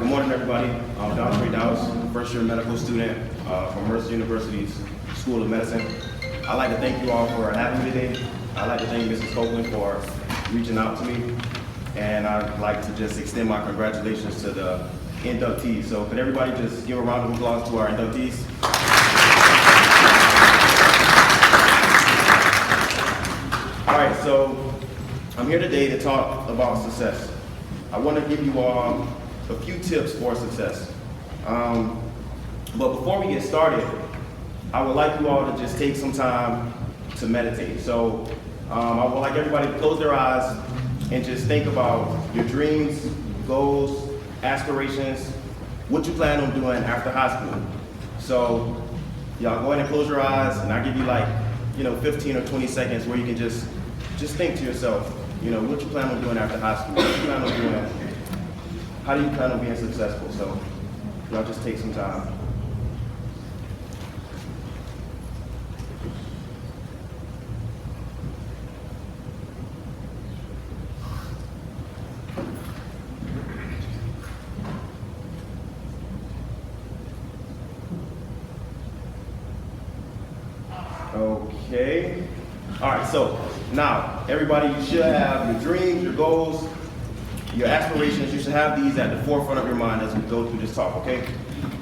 Good morning, everybody. I'm Dontre Douse, first-year medical student from Mercer University's School of Medicine. I'd like to thank you all for having me today. I'd like to thank Mrs. Copeland for reaching out to me. And I'd like to just extend my congratulations to the inductees. So could everybody just give a round of applause to our inductees? All right, so I'm here today to talk about success. I want to give you all a few tips for success. But before we get started, I would like you all to just take some time to meditate. So I would like everybody to close their eyes and just think about your dreams, goals, aspirations, what you plan on doing after high school. So y'all go ahead and close your eyes, and I'll give you 15 or 20 seconds where you can just think to yourself, what you plan on doing after high school, what you plan on doing, how do you plan on being successful? So y'all just take some time. Okay. All right, so now, everybody, you should have your dreams, your goals, your aspirations. You should have these at the forefront of your mind as we go through this talk, okay?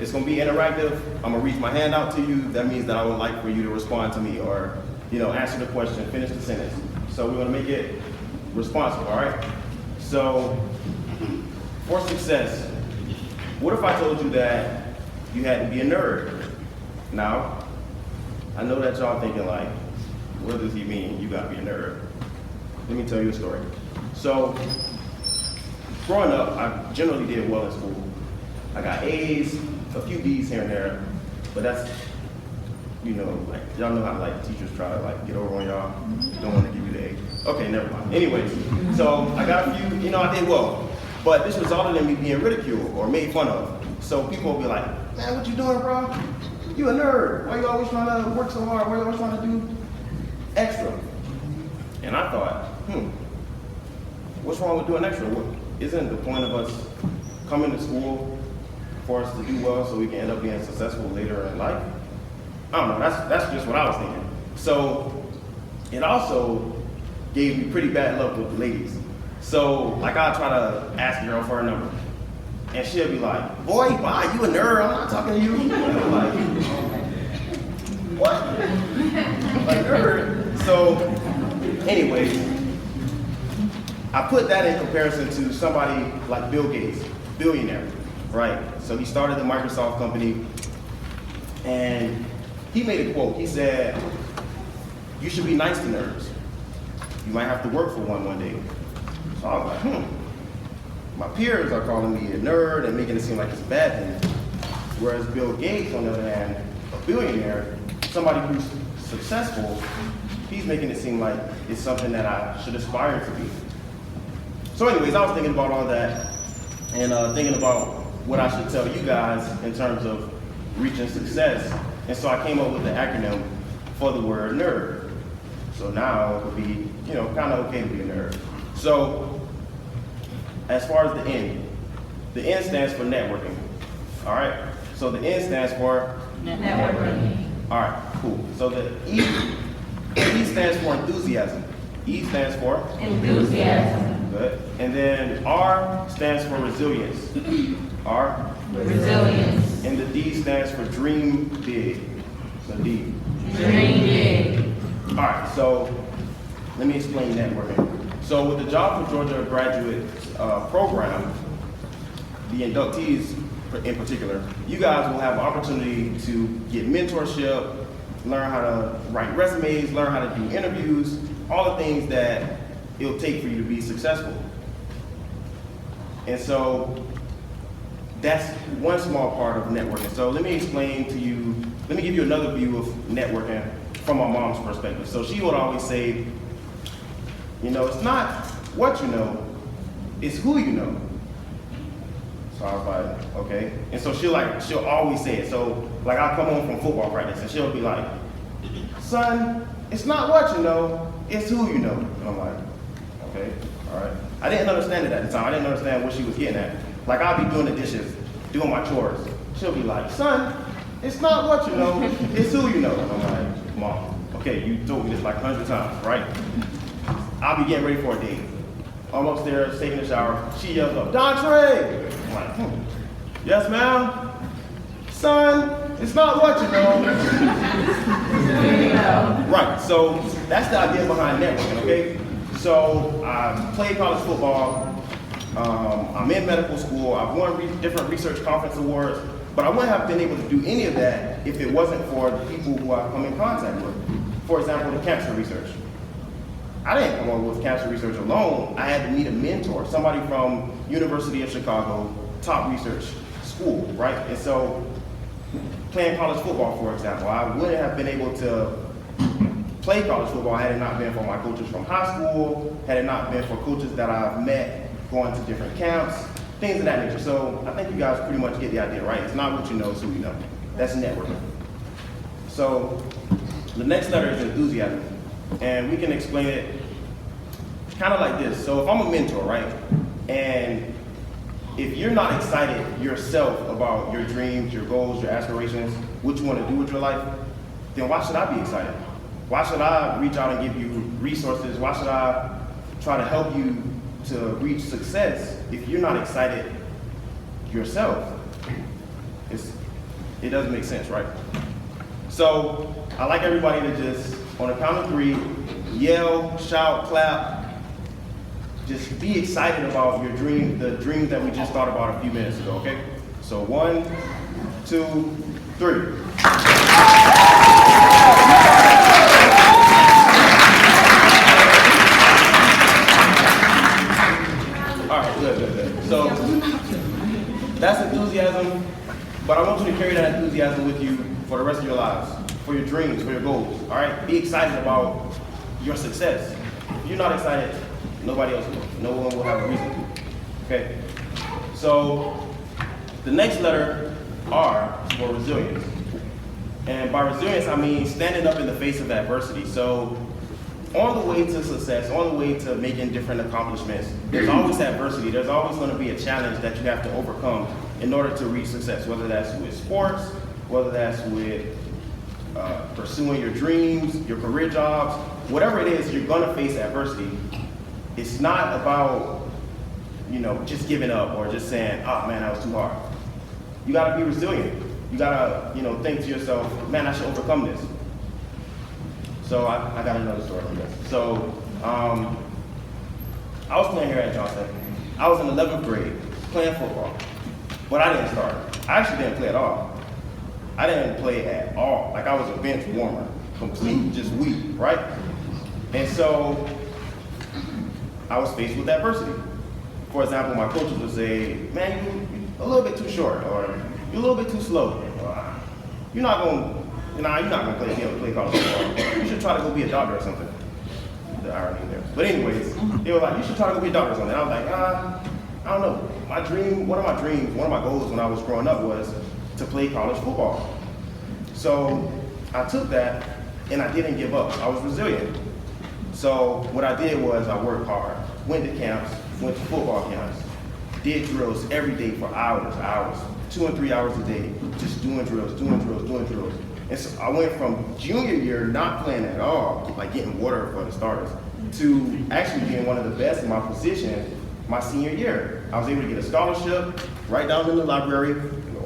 It's gonna be interactive. I'm gonna reach my hand out to you. That means that I would like for you to respond to me or, answer the question, finish the sentence. So we're gonna make it responsive, all right? So, for success, what if I told you that you had to be a nerd? Now, I know that y'all thinking like, what does he mean? You gotta be a nerd. Let me tell you a story. So, growing up, I generally did well in school. I got A's, a few D's here and there, but that's, y'all know how teachers try to get over on y'all. Don't want to give you the A. Okay, never mind. Anyways, so I got a few, I did well, but this resulted in me being ridiculed or made fun of. So people will be like, man, what you doing, bro? You a nerd. Why you always trying to work so hard? Why you always trying to do extra? And I thought, what's wrong with doing extra? Isn't the point of us coming to school for us to do well so we can end up being successful later in life? I don't know, that's just what I was thinking. So it also gave me pretty bad luck with the ladies. So I'll try to ask a girl for her number. And she'll be like, boy, why, you a nerd? I'm not talking to you. And I'm like, what? A nerd? So, anyways, I put that in comparison to somebody like Bill Gates, billionaire, right? So he started the Microsoft company, and he made a quote. He said, you should be nice to nerds. You might have to work for one day. So I was like, my peers are calling me a nerd and making it seem like it's a bad thing. Whereas Bill Gates, on the other hand, a billionaire, somebody who's successful, he's making it seem like it's something that I should aspire to be. So anyways, I was thinking about all that and thinking about what I should tell you guys in terms of reaching success. And so I came up with the acronym for the word nerd. So now it would be, kind of okay to be a nerd. So, as far as the N stands for networking. All right. So the N stands for networking. All right, cool. So the E stands for enthusiasm. E stands for enthusiasm. Good. And then R stands for resilience. R, resilience. And the D stands for dream big. So D, dream big. All right. So let me explain networking. So with the Job for Georgia graduate program, the inductees in particular, you guys will have an opportunity to get mentorship, learn how to write resumes, learn how to do interviews, all the things that it'll take for you to be successful. And so that's one small part of networking. So let me explain to you, let me give you another view of networking from my mom's perspective. So she would always say, it's not what you know, it's who you know. So I was like, okay. And so she'll always say it. So I'll come home from football practice and she'll be like, son, it's not what you know, it's who you know. And I'm like, okay, all right. I didn't understand it at the time. I didn't understand what she was getting at. Like I'll be doing the dishes, doing my chores. She'll be like, son, it's not what you know, it's who you know. And I'm like, Mom, okay, you told me this like 100 times, right? I'll be getting ready for a date. I'm upstairs taking a shower. She yells up, Dontre! I'm like, yes, ma'am? Son, it's not what you know. Right, so that's the idea behind networking, okay? So I played college football. I'm in medical school. I've won different research conference awards, but I wouldn't have been able to do any of that if it wasn't for the people who I come in contact with. For example, the cancer research. I didn't come up with cancer research alone. I had to meet a mentor, somebody from University of Chicago, top research school, right? And so playing college football, for example, I wouldn't have been able to play college football had it not been for my coaches from high school, had it not been for coaches that I've met going to different camps, things of that nature. So I think you guys pretty much get the idea, right? It's not what you know, it's who you know. That's networking. So the next letter is enthusiasm. And we can explain it kind of like this. So if I'm a mentor, right? And if you're not excited yourself about your dreams, your goals, your aspirations, what you want to do with your life, then why should I be excited? Why should I reach out and give you resources? Why should I try to help you to reach success if you're not excited yourself? It doesn't make sense, right? So I like everybody to just, on the count of 3, yell, shout, clap. Just be excited about your dream, the dreams that we just thought about a few minutes ago, okay? So 1, 2, 3. All right, good. So that's enthusiasm, but I want you to carry that enthusiasm with you for the rest of your lives, for your dreams, for your goals, all right? Be excited about your success. If you're not excited, nobody else will. No one will have a reason to, okay? So the next letter, R, is for resilience. And by resilience, I mean standing up in the face of adversity. So on the way to success, on the way to making different accomplishments, there's always adversity. There's always going to be a challenge that you have to overcome in order to reach success, whether that's with sports, whether that's with pursuing your dreams, your career jobs, whatever it is, you're going to face adversity. It's not about, just giving up or just saying, oh man, that was too hard. You got to be resilient. You got to, think to yourself, man, I should overcome this. So I got another story from this. So I was playing here at Johnson. I was in 11th grade playing football, but I didn't start. I actually didn't play at all. I didn't play at all. Like I was a bench warmer, complete, just weak, right? And so I was faced with adversity. For example, my coaches would say, man, you're a little bit too short, or you're a little bit too slow. You're not going to play college football. You should try to go be a doctor or something. The irony there. But anyways, they were like, you should try to go be a doctor or something. I was like, I don't know. One of my goals when I was growing up was to play college football. So I took that and I didn't give up. I was resilient. So what I did was I worked hard, went to camps, went to football camps, did drills every day for hours, 2 and 3 hours a day, just doing drills. And so I went from junior year not playing at all, like getting water for the starters, to actually being one of the best in my position my senior year. I was able to get a scholarship right down in the library.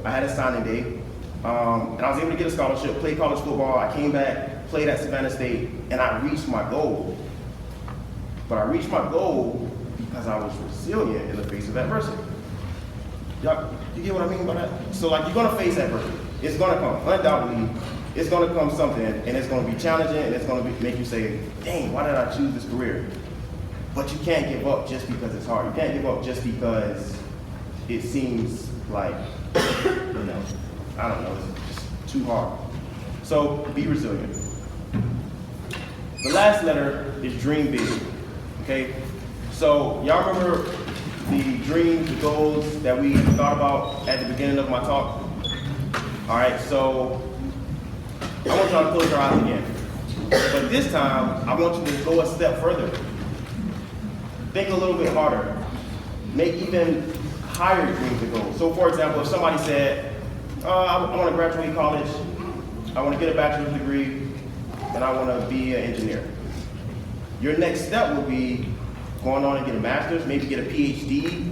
I had a signing day, and I was able to get a scholarship, play college football. I came back, played at Savannah State, and I reached my goal. But I reached my goal because I was resilient in the face of adversity. Y'all, you get what I mean by that? So like, you're gonna face adversity. It's gonna come, undoubtedly. It's gonna come something, and it's gonna be challenging, and it's gonna make you say, dang, why did I choose this career? But you can't give up just because it's hard. You can't give up just because it seems like, I don't know, it's just too hard. So be resilient. The last letter is dream big, okay? So y'all remember the dreams, the goals that we thought about at the beginning of my talk? All right, so I want y'all to close your eyes again. But this time, I want you to go a step further. Think a little bit harder. Make even higher dreams and goals. So for example, if somebody said, I want to graduate college, I want to get a bachelor's degree, and I want to be an engineer. Your next step would be going on and get a master's, maybe get a PhD,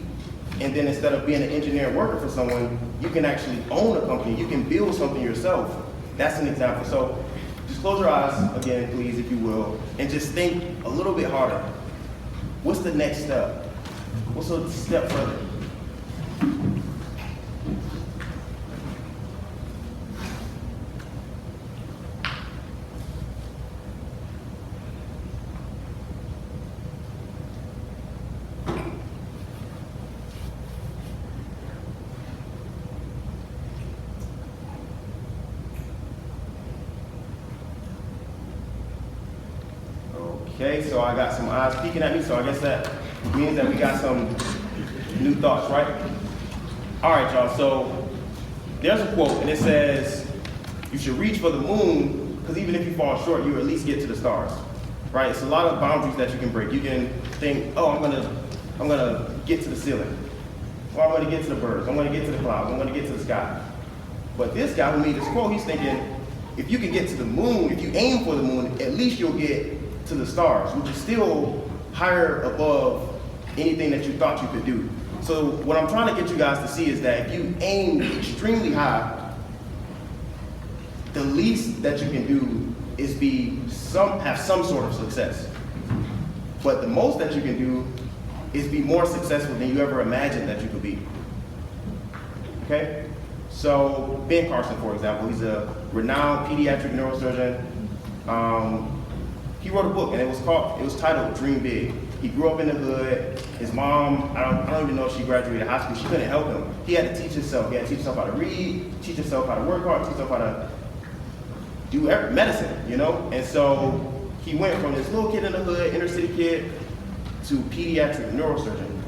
and then instead of being an engineer working for someone, you can actually own a company, you can build something yourself. That's an example. So just close your eyes again, please, if you will, and just think a little bit harder. What's the next step? What's a step further? Okay, so I got some eyes peeking at me, so I guess that means that we got some new thoughts, right? All right, y'all, so there's a quote, and it says, you should reach for the moon, because even if you fall short, you at least get to the stars, right? It's a lot of boundaries that you can break. You can think, oh, I'm gonna get to the ceiling, or I'm gonna get to the birds, I'm gonna get to the clouds, I'm gonna get to the sky. But this guy who made this quote, he's thinking, if you can get to the moon, if you aim for the moon, at least you'll get to the stars, which is still higher above anything that you thought you could do. So what I'm trying to get you guys to see is that if you aim extremely high, the least that you can do is have some sort of success. But the most that you can do is be more successful than you ever imagined that you could be. Okay? So Ben Carson, for example, he's a renowned pediatric neurosurgeon. He wrote a book, and it was titled Dream Big. He grew up in the hood. His mom, I don't even know if she graduated high school. She couldn't help him. He had to teach himself. He had to teach himself how to read, teach himself how to work hard, teach himself how to do medicine, you know? And so he went from this little kid in the hood, inner city kid, to pediatric neurosurgeon.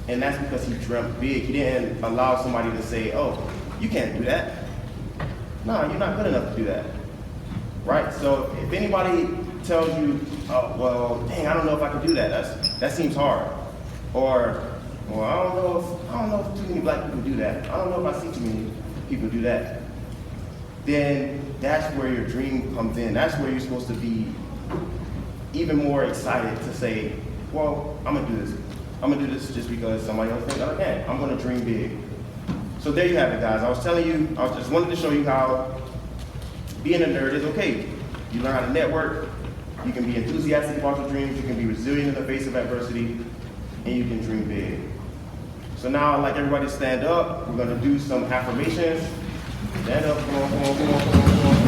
And that's because he dreamt big. He didn't allow somebody to say, oh, you can't do that. No, you're not good enough to do that. Right? So if anybody tells you, oh, well, dang, I don't know if I can do that. That seems hard. Or, well, I don't know if too many black people do that. I don't know if I see too many people do that. Then that's where your dream comes in. That's where you're supposed to be even more excited to say, well, I'm gonna do this. I'm gonna do this just because somebody else thinks I can. I'm gonna dream big. So there you have it, guys. I was telling you, I just wanted to show you how being a nerd is okay. You learn how to network, you can be enthusiastic about your dreams, you can be resilient in the face of adversity, and you can dream big. So now I'd like everybody to stand up. We're gonna do some affirmations. Stand up, come on, come on, come on, come on, come on.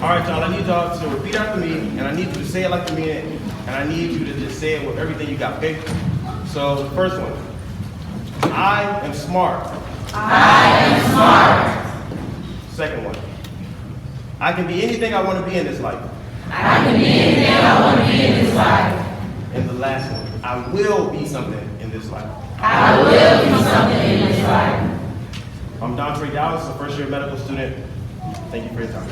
All right, y'all, I need y'all to repeat after me, and I need you to say it like you mean it, and I need you to just say it with everything you got, okay? So the first one, I am smart. I am smart. Second one, I can be anything I want to be in this life. I can be anything I want to be in this life. And the last one, I will be something in this life. I will be something in this life. I'm Dontre Douse, a first-year medical student. Thank you for your time.